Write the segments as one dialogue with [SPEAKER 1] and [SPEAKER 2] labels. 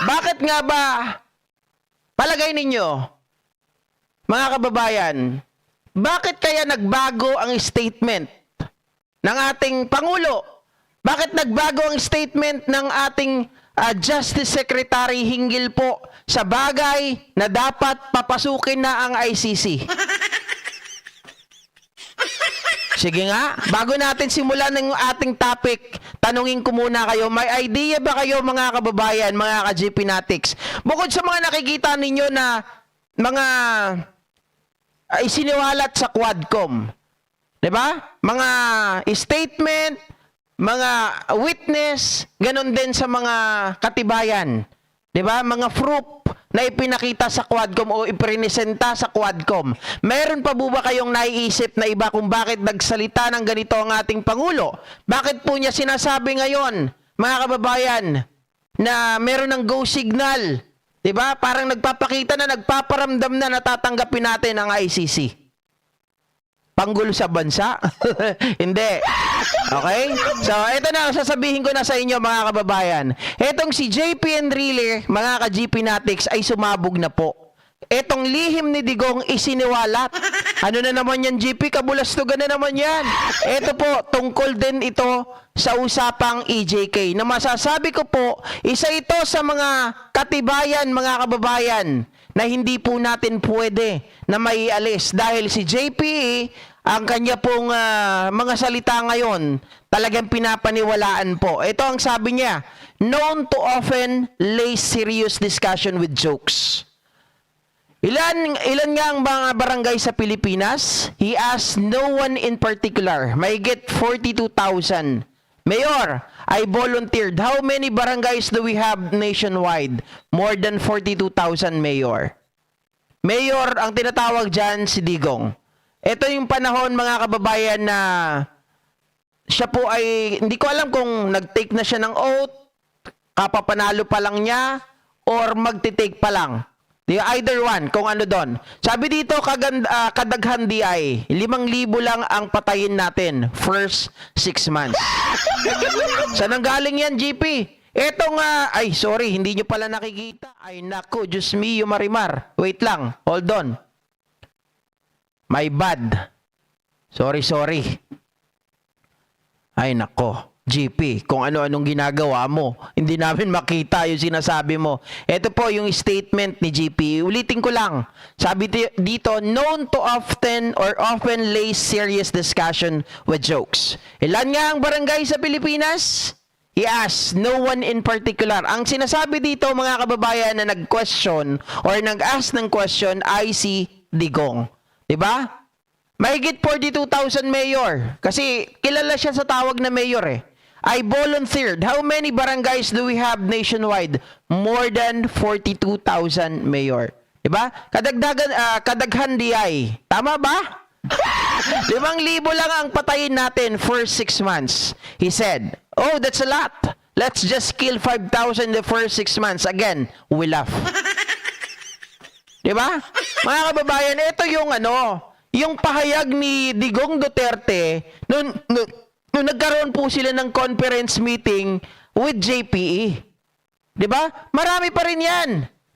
[SPEAKER 1] Bakit nga ba, palagay ninyo, mga kababayan, bakit kaya nagbago ang statement ng ating Pangulo? Bakit nagbago ang statement ng ating Justice Secretary hinggil po sa bagay na dapat papasukin na ang ICC? Sige nga, bago natin simulan ng ating topic, tanungin ko muna kayo, may idea ba kayo mga kababayan, mga ka-GP Natics? Bukod sa mga nakikita ninyo na mga isiniwalat sa Quadcom, di ba? Mga statement, mga witness, ganun din sa mga katibayan, di ba? Mga proof na ipinakita sa Quadcom o ipresenta sa Quadcom. Meron pa ba kayong naiisip na iba kung bakit nagsalita ng ganito ang ating Pangulo? Bakit po niya sinasabi ngayon, mga kababayan, na meron ng go signal? Diba? Parang nagpapakita na, nagpaparamdam na natatanggapin natin ang ICC. Panggulo sa bansa? Hindi. Okay? So, ito na, sasabihin ko na sa inyo mga kababayan. Etong si JP Enrile, mga ka-GP Natics, ay sumabog na po. Etong lihim ni Digong isiniwalat. Ano na naman yan, GP? Kabulastugan na naman yan. Ito po, tungkol din ito sa usapang EJK. Na masasabi ko po, isa ito sa mga katibayan, mga kababayan, na hindi po natin pwede na maialis dahil si JPE, ang kanya pong mga salita ngayon, talagang pinapaniwalaan po. Ito ang sabi niya, known to often lay serious discussion with jokes. Ilan nga ang mga barangay sa Pilipinas? He asked no one in particular. May get 42,000. Mayor, I volunteered. How many barangays do we have nationwide? More than 42,000, Mayor. Mayor, ang tinatawag dyan si Digong. Ito yung panahon, mga kababayan, na siya po ay, hindi ko alam kung nag-take na siya ng oath, kapapanalo pa lang niya, or magti-take pa lang. Either one, kung ano doon. Sabi dito, kadaghan di ay, 5,000 lang ang patayin natin first 6 months. Saan ang galing yan, GP? Ito nga, ay sorry, hindi nyo pala nakikita. Ay naku, Diyos me, Marimar. Wait lang, hold on. My bad. Sorry. Ay nako. GP, kung ano-anong ginagawa mo, hindi namin makita yung sinasabi mo. Ito po yung statement ni GP. Ulitin ko lang. Sabi dito, known to often lay serious discussion with jokes. Ilan nga ang barangay sa Pilipinas? He asked, no one in particular. Ang sinasabi dito, mga kababayan, na nag-question or nag-ask ng question ay si Digong. Diba? Mahigit 42,000, Mayor. Kasi kilala siya sa tawag na Mayor eh. I volunteered. How many barangays do we have nationwide? More than 42,000, Mayor. Diba? Kadaghan di ay. Tama ba? 5,000 lang ang patayin natin first 6 months. He said, oh, that's a lot. Let's just kill 5,000 the first 6 months. Again, we laugh. Diba? Mga kababayan, ito yung yung pahayag ni Digong Duterte nung nagkaroon po sila ng conference meeting with JPE. Diba? Marami pa rin yan.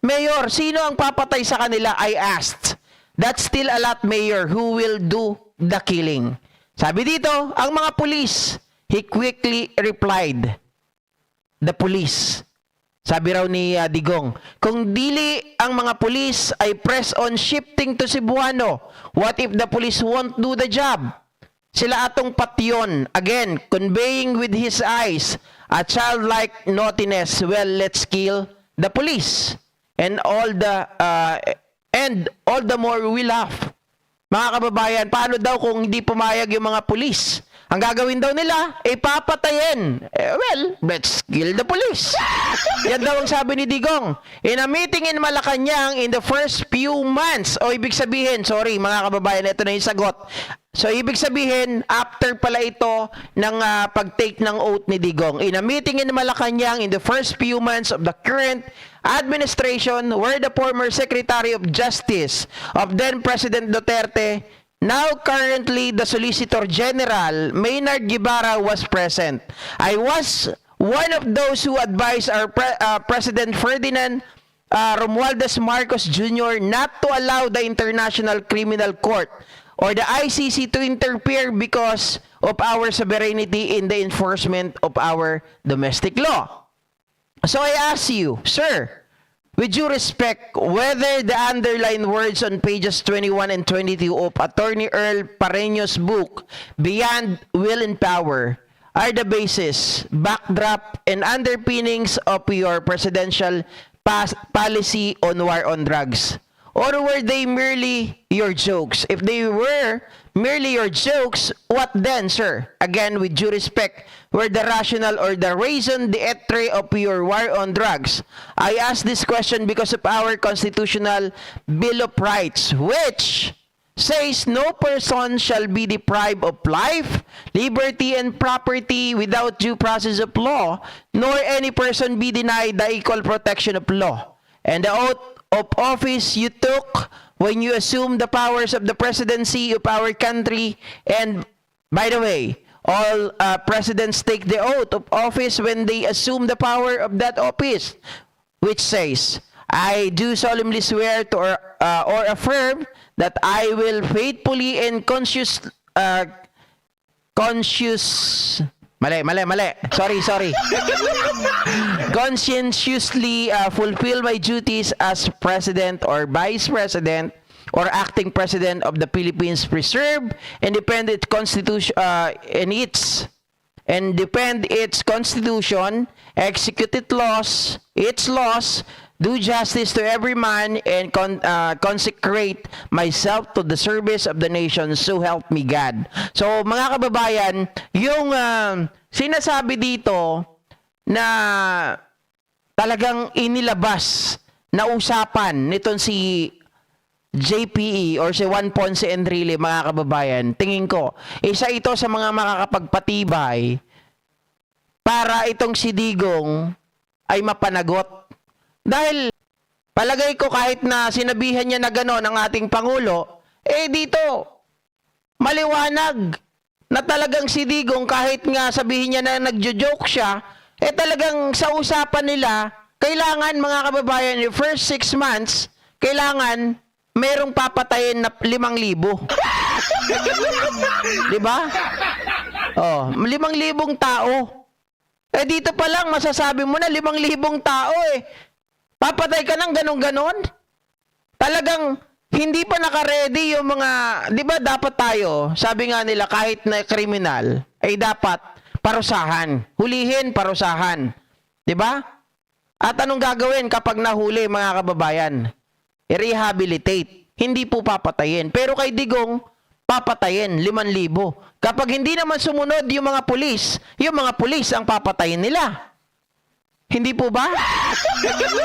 [SPEAKER 1] Mayor, sino ang papatay sa kanila? I asked. That's still a lot, Mayor. Who will do the killing? Sabi dito, ang mga pulis. He quickly replied, the police. Sabi raw ni Digong, kung dili ang mga pulis ay press on shifting to Cebuano, what if the police won't do the job? Sila atong patyon, again, conveying with his eyes a childlike naughtiness. Well, let's kill the police. And all the more we laugh. Mga kababayan, paano daw kung hindi pumayag yung mga pulis? Ang gagawin daw nila, papatayin. Well, let's kill the police. Yan daw ang sabi ni Digong. In a meeting in Malacanang in the first few months, o ibig sabihin, sorry mga kababayan, ito na yung sagot. So, ibig sabihin, after pala ito ng pag-take ng oath ni Digong. In a meeting in Malacanang in the first few months of the current administration, where the former Secretary of Justice of then President Duterte, now currently the Solicitor General, Maynard Guevara, was present. I was one of those who advised our President Ferdinand Romualdez Marcos Jr. not to allow the International Criminal Court or the ICC to interfere because of our sovereignty in the enforcement of our domestic law. So I ask you, sir, with due respect, whether the underlined words on pages 21 and 22 of Attorney Earl Pareño's book, Beyond Will and Power, are the basis, backdrop, and underpinnings of your presidential policy on war on drugs? Or were they merely your jokes? If they were merely your jokes, what then, sir? Again, with due respect, were the rationale or the raison d'etre of your war on drugs? I ask this question because of our constitutional Bill of Rights, which says no person shall be deprived of life, liberty, and property without due process of law, nor any person be denied the equal protection of law. And the oath of office you took when you assumed the powers of the presidency of our country, and by the way, all presidents take the oath of office when they assume the power of that office, which says, I do solemnly swear to or affirm that I will faithfully and Sorry. Conscientiously fulfill my duties as President or Vice President or Acting President of the Philippines, preserve and defend its constitution defend its constitution, execute its laws, do justice to every man, and consecrate myself to the service of the nation. So help me God. So mga kababayan, yung sinasabi dito na talagang inilabas na usapan nitong si JPE or si Juan Ponce Enrile, mga kababayan, tingin ko, isa ito sa mga makakapagpatibay para itong si Digong ay mapanagot. Dahil palagay ko kahit na sinabihan niya na gano'n ang ating Pangulo, dito maliwanag na talagang si Digong kahit nga sabihin niya na nagjo-joke siya, talagang sa usapan nila, kailangan mga kababayan, yung first 6 months, kailangan merong papatayin na 5,000. Diba? 5,000 tao. Dito pa lang masasabi mo na 5,000 tao papatay ka ng ganon-ganon? Talagang hindi pa naka-ready yung mga, di ba dapat tayo, sabi nga nila kahit na kriminal, ay dapat parusahan. Hulihin, parusahan. Di ba? At anong gagawin kapag nahuli, mga kababayan? I-rehabilitate. Hindi po papatayin. Pero kay Digong, papatayin 5,000. Kapag hindi naman sumunod yung mga pulis ang papatayin nila. Hindi po ba?